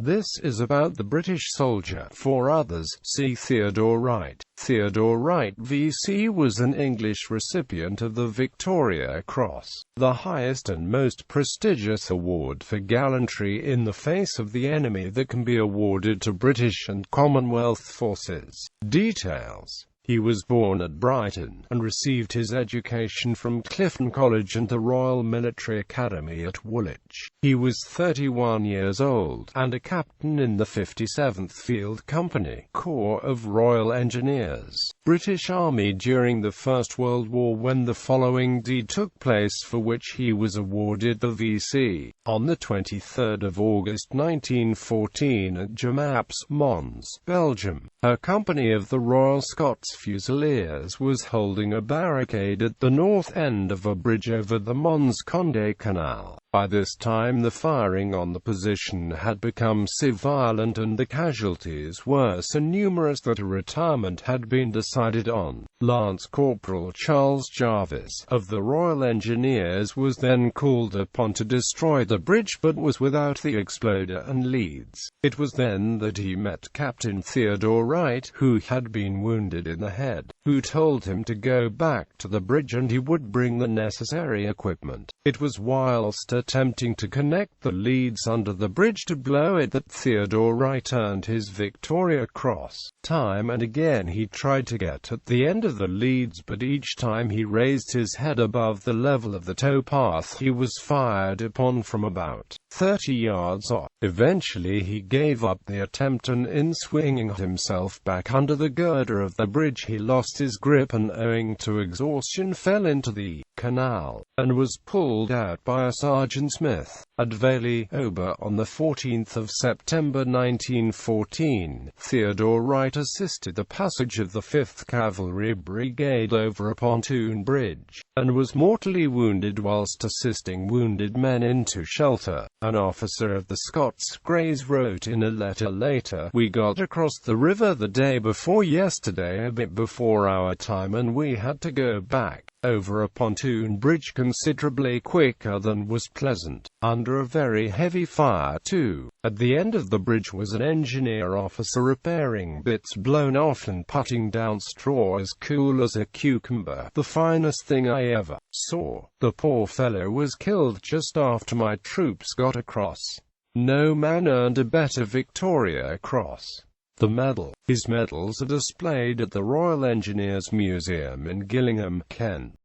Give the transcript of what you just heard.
This is about the British soldier. For others, see Theodore Wright. Theodore Wright VC was an English recipient of the Victoria Cross, the highest and most prestigious award for gallantry in the face of the enemy that can be awarded to British and Commonwealth forces. Details: he was born at Brighton, and received his education from Clifton College and the Royal Military Academy at Woolwich. He was 31 years old, and a captain in the 57th Field Company, Corps of Royal Engineers, British Army during the First World War, when the following deed took place for which he was awarded the VC. On the 23rd of August 1914 at Jemappes, Mons, Belgium, a company of the Royal Scots Fusiliers was holding a barricade at the north end of a bridge over the Mons Condé Canal. By this time the firing on the position had become so violent and the casualties were so numerous that a retirement had been decided on. Lance Corporal Charles Jarvis, of the Royal Engineers, was then called upon to destroy the bridge, but was without the exploder and leads. It was then that he met Captain Theodore Wright, who had been wounded in the head, who told him to go back to the bridge and he would bring the necessary equipment. It was whilst attempting to connect the leads under the bridge to blow it that Theodore Wright earned his Victoria Cross. Time and again he tried to get at the end of the leads, but each time he raised his head above the level of the towpath he was fired upon from about 30 yards off. Eventually he gave up the attempt, and in swinging himself back under the girder of the bridge he lost his grip and, owing to exhaustion, fell into the canal, and was pulled out by a Sergeant Smith at Valley Ober on the 14th of September 1914. Theodore Wright assisted the passage of the 5th Cavalry Brigade over a pontoon bridge, and was mortally wounded whilst assisting wounded men into shelter. An officer of the Scots Greys wrote in a letter later, "We got across the river the day before yesterday a bit before our time, and we had to go back over a pontoon bridge considerably quicker than was pleasant, under a very heavy fire too. At the end of the bridge was an engineer officer repairing bits blown off and putting down straw as cool as a cucumber. The finest thing I ever saw. The poor fellow was killed just after my troops got across. No man earned a better Victoria Cross." His medals are displayed at the Royal Engineers Museum in Gillingham, Kent.